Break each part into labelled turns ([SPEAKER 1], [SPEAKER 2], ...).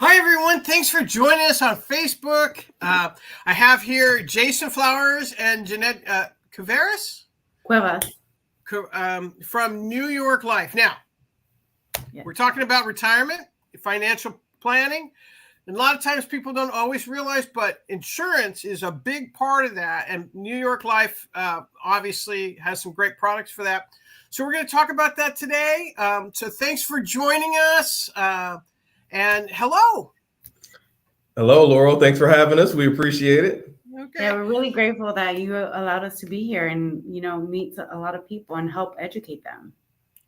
[SPEAKER 1] Hi, everyone. Thanks for joining us on Facebook. I have here Jason Flowers and Jeanette Cuevas
[SPEAKER 2] Cuevas.
[SPEAKER 1] From New York Life. Now, we're talking about retirement, financial planning. And a lot of times people don't always realize, but insurance is a big part of that. And New York Life obviously has some great products for that. So we're going to talk about that today. So thanks for joining us. And hello.
[SPEAKER 3] Hello, Laurel. Thanks for having us. We appreciate it.
[SPEAKER 2] Okay. Yeah, we're really grateful that you allowed us to be here and, meet a lot of people and help educate them.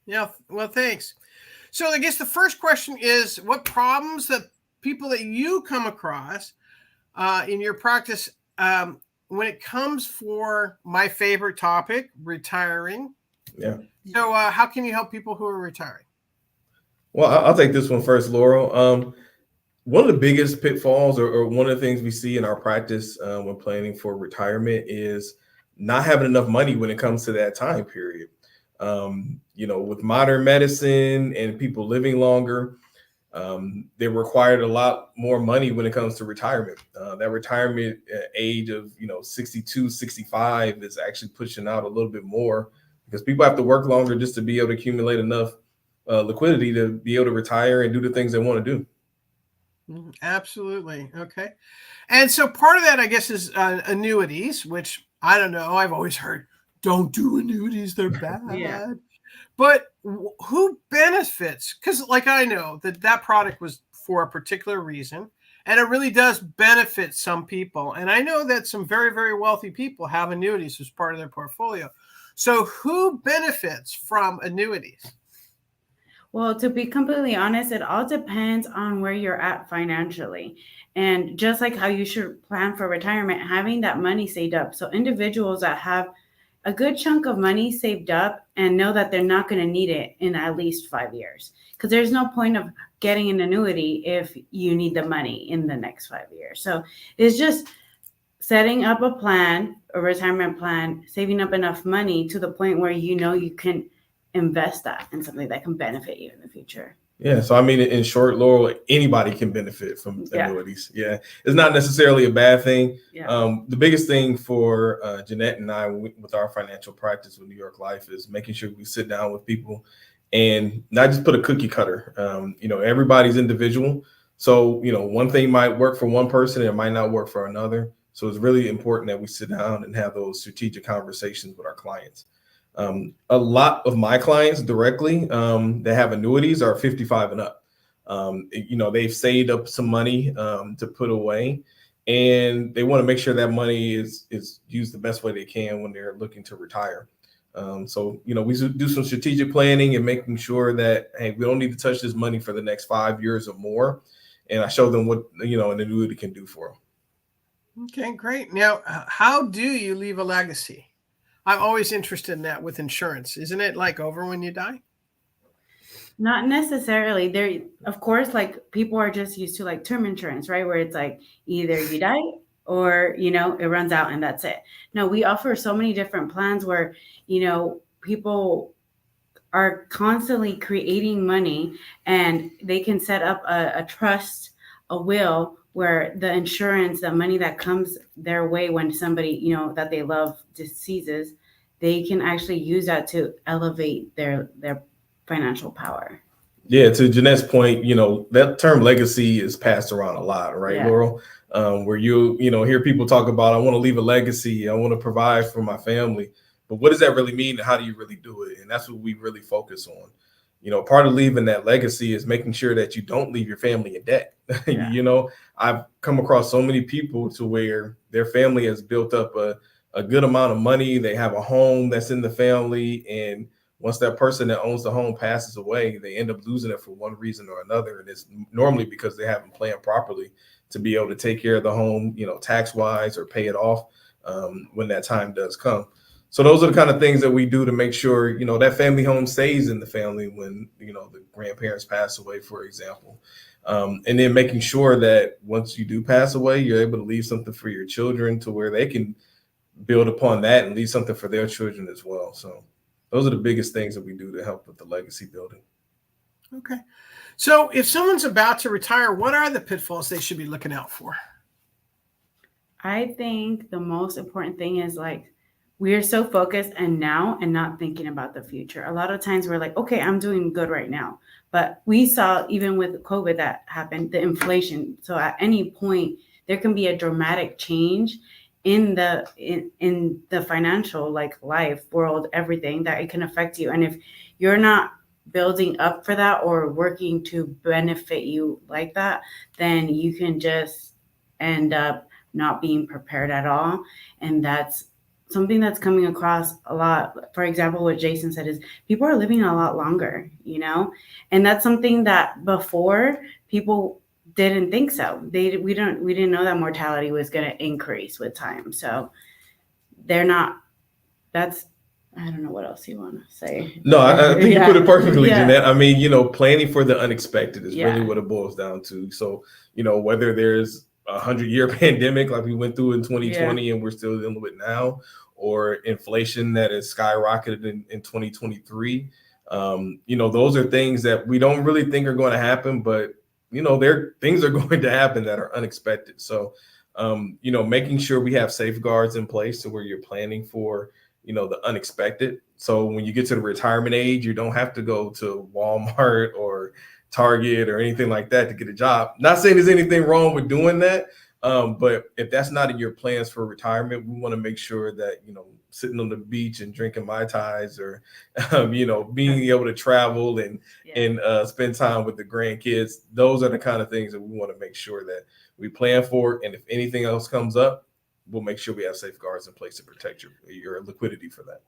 [SPEAKER 1] Yeah, well, thanks. So I guess the first question is, what problems that people that you come across in your practice when it comes for my favorite topic, retiring?
[SPEAKER 3] Yeah.
[SPEAKER 1] So how can you help people who are retiring?
[SPEAKER 3] Well, I'll take this one first, Laurel. One of the biggest pitfalls or one of the things we see in our practice when planning for retirement is not having enough money when it comes to that time period. With modern medicine and people living longer, they required a lot more money when it comes to retirement. That retirement age of 62, 65 is actually pushing out a little bit more because people have to work longer just to be able to accumulate enough liquidity to be able to retire and do the things they want to do.
[SPEAKER 1] Absolutely. Okay. And so part of that, I guess, is annuities, which I don't know. I've always heard, don't do annuities. They're bad.
[SPEAKER 2] Yeah.
[SPEAKER 1] But who benefits? Because I know that product was for a particular reason, and it really does benefit some people. And I know that some very, very wealthy people have annuities as part of their portfolio. So who benefits from annuities?
[SPEAKER 2] Well, to be completely honest, it all depends on where you're at financially. And just like how you should plan for retirement, having that money saved up. So individuals that have a good chunk of money saved up and know that they're not going to need it in at least 5 years. Because there's no point of getting an annuity if you need the money in the next 5 years. So it's just setting up a plan, a retirement plan, saving up enough money to the point where you can invest that in something that can benefit you in the future.
[SPEAKER 3] Yeah. So, I mean, in short, Laurel, anybody can benefit from annuities. Yeah. It's not necessarily a bad thing.
[SPEAKER 2] Yeah.
[SPEAKER 3] The biggest thing for Jeanette and I with our financial practice with New York Life is making sure we sit down with people and not just put a cookie cutter. Everybody's individual. So, one thing might work for one person and it might not work for another. So it's really important that we sit down and have those strategic conversations with our clients. A lot of my clients directly that have annuities are 55 and up. They've saved up some money to put away, and they want to make sure that money is used the best way they can when they're looking to retire. So we do some strategic planning and making sure that, hey, we don't need to touch this money for the next 5 years or more. And I show them what an annuity can do for them.
[SPEAKER 1] Okay, great. Now, how do you leave a legacy? I'm always interested in that with insurance. Isn't it over when you die?
[SPEAKER 2] Not necessarily. There, of course, people are just used to term insurance, right? Where it's either you die or, it runs out and that's it. No, we offer so many different plans where, people are constantly creating money and they can set up a trust, a will, where the insurance, the money that comes their way when somebody, that they love deceases, they can actually use that to elevate their financial power.
[SPEAKER 3] Yeah, to Jeanette's point, that term legacy is passed around a lot, right, yeah. Laurel? Where you hear people talk about, I want to leave a legacy, I want to provide for my family. But what does that really mean? And how do you really do it? And that's what we really focus on. Part of leaving that legacy is making sure that you don't leave your family in debt. Yeah. I've come across so many people to where their family has built up a good amount of money. They have a home that's in the family. And once that person that owns the home passes away, they end up losing it for one reason or another. And it's normally because they haven't planned properly to be able to take care of the home, tax-wise or pay it off when that time does come. So those are the kind of things that we do to make sure, that family home stays in the family when, the grandparents pass away, for example. And then making sure that once you do pass away, you're able to leave something for your children to where they can build upon that and leave something for their children as well. So those are the biggest things that we do to help with the legacy building.
[SPEAKER 1] Okay. So if someone's about to retire, what are the pitfalls they should be looking out for?
[SPEAKER 2] I think the most important thing is like we are so focused and now and not thinking about the future. A lot of times we're like, okay, I'm doing good right now. But we saw even with COVID that happened, the inflation. So at any point there can be a dramatic change in the financial like life world, everything that it can affect you. And if you're not building up for that or working to benefit you like that, then you can just end up not being prepared at all. And that's something that's coming across a lot. For example, what Jason said is people are living a lot longer, and that's something that before people didn't think so. We didn't know that mortality was going to increase with time. So they're not, that's, I don't know what else you want to say.
[SPEAKER 3] No, I think you put it perfectly,
[SPEAKER 2] Yeah.
[SPEAKER 3] Jeanette. I mean, planning for the unexpected is really what it boils down to. So, whether there's a 100-year pandemic like we went through in 2020 and we're still dealing with now, or inflation that is skyrocketed in 2023, those are things that we don't really think are going to happen, but things are going to happen that are unexpected. So, making sure we have safeguards in place to where you're planning for, the unexpected. So when you get to the retirement age, you don't have to go to Walmart or Target or anything like that to get a job. Not saying there's anything wrong with doing that. But if that's not in your plans for retirement, we want to make sure that, sitting on the beach and drinking Mai Tais or, being able to travel and spend time with the grandkids. Those are the kind of things that we want to make sure that we plan for. And if anything else comes up, we'll make sure we have safeguards in place to protect your liquidity for that.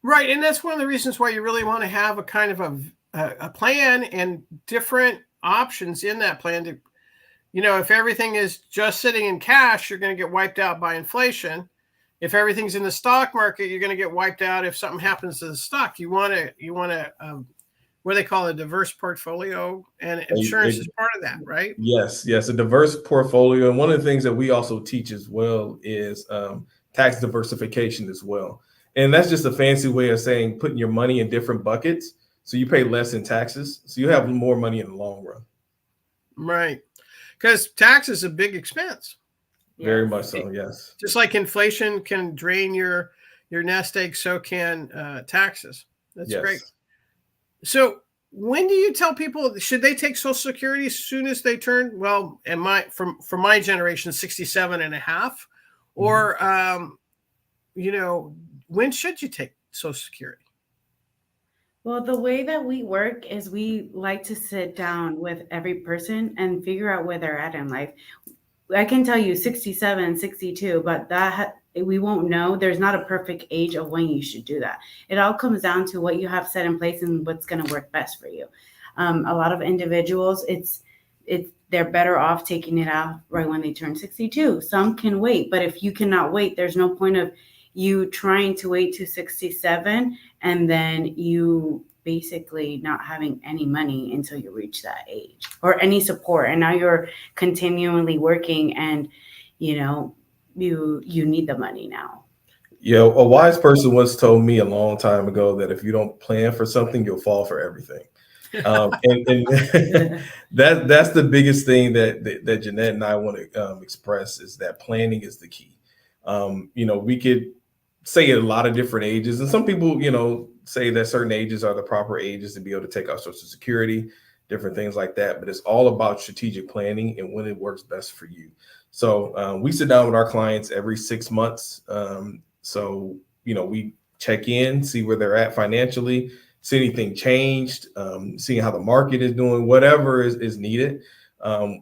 [SPEAKER 1] Right. And that's one of the reasons why you really want to have a kind of a plan and different options in that plan to, if everything is just sitting in cash, you're going to get wiped out by inflation. If everything's in the stock market, you're going to get wiped out if something happens to the stock. You want to what they call a diverse portfolio, and insurance is part of that, right?
[SPEAKER 3] Yes, a diverse portfolio. And one of the things that we also teach as well is tax diversification as well. And that's just a fancy way of saying putting your money in different buckets so you pay less in taxes, so you have more money in the long run.
[SPEAKER 1] Right. Because tax is a big expense.
[SPEAKER 3] Very much so, yes.
[SPEAKER 1] Just like inflation can drain your nest egg, so can taxes. That's great. So when do you tell people, should they take Social Security as soon as they turn, well, for my generation, 67 and a half? Or, when should you take Social Security?
[SPEAKER 2] Well, the way that we work is we like to sit down with every person and figure out where they're at in life. I can tell you 67, 62, but we won't know. There's not a perfect age of when you should do that. It all comes down to what you have set in place and what's going to work best for you. A lot of individuals, they're better off taking it out right when they turn 62. Some can wait, but if you cannot wait, there's no point of you trying to wait to 67 and then you basically not having any money until you reach that age or any support. And now you're continually working and, you need the money now.
[SPEAKER 3] Yeah, a wise person once told me a long time ago that if you don't plan for something, you'll fall for everything. And that's the biggest thing that Jeanette and I want to express is that planning is the key. We could say at a lot of different ages, and some people, say that certain ages are the proper ages to be able to take out Social Security, different things like that. But it's all about strategic planning and when it works best for you. So we sit down with our clients every 6 months. So we check in, see where they're at financially, see anything changed, seeing how the market is doing, whatever is needed.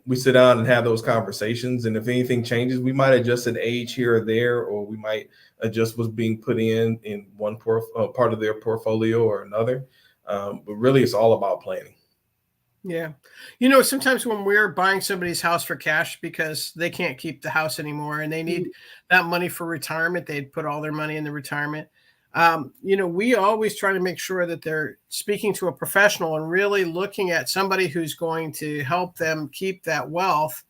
[SPEAKER 3] We sit down and have those conversations. And if anything changes, we might adjust an age here or there, or we might adjust what's being put in one part of their portfolio or another. But really, it's all about planning.
[SPEAKER 1] Yeah. Sometimes when we're buying somebody's house for cash because they can't keep the house anymore and they need that money for retirement, they'd put all their money in the retirement. We always try to make sure that they're speaking to a professional and really looking at somebody who's going to help them keep that wealth.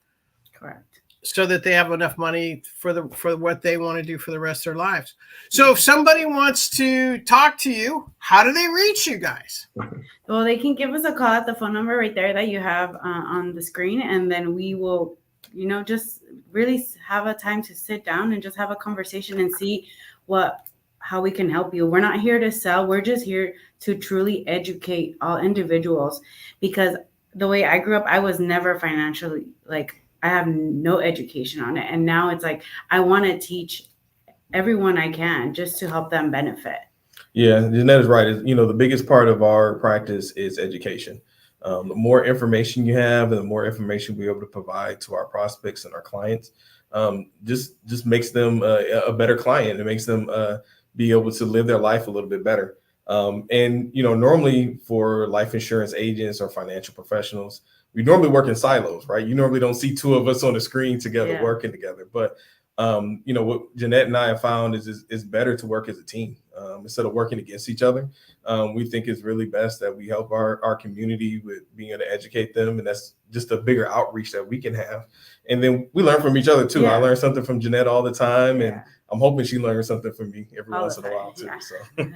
[SPEAKER 2] Correct.
[SPEAKER 1] so that they have enough money for what they want to do for the rest of their lives. So if somebody wants to talk to you, how do they reach you guys?
[SPEAKER 2] Well, they can give us a call at the phone number right there that you have on the screen, and then we will, just really have a time to sit down and just have a conversation and see how we can help you. We're not here to sell. We're just here to truly educate all individuals, because the way I grew up, I was never financially, I have no education on it. And now it's like, I want to teach everyone I can just to help them benefit.
[SPEAKER 3] Yeah, Jeanette is right. The biggest part of our practice is education. The more information you have and the more information we're able to provide to our prospects and our clients, just makes them a better client. It makes them be able to live their life a little bit better. Normally for life insurance agents or financial professionals, we normally work in silos, right? You normally don't see two of us on the screen together working together. But what Jeanette and I have found is it's better to work as a team instead of working against each other. We think it's really best that we help our community with being able to educate them, and that's just a bigger outreach that we can have. And then we learn from each other too. I learn something from Jeanette all the time, and I'm hoping she learns something from me every once in a while too. So.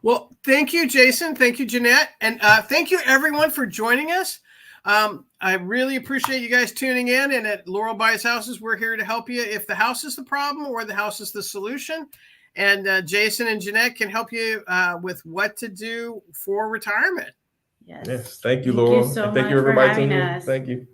[SPEAKER 1] Well, thank you, Jason. Thank you, Jeanette. And thank you, everyone, for joining us. I really appreciate you guys tuning in. And at Laurel Buys Houses, we're here to help you if the house is the problem or the house is the solution. And Jason and Jeanette can help you with what to do for retirement.
[SPEAKER 3] Yes. Thank you, Laurel.
[SPEAKER 2] Thank you so
[SPEAKER 3] and thank
[SPEAKER 2] much
[SPEAKER 3] you, everybody,
[SPEAKER 2] for having
[SPEAKER 3] tuning in.
[SPEAKER 2] us.
[SPEAKER 3] Thank you.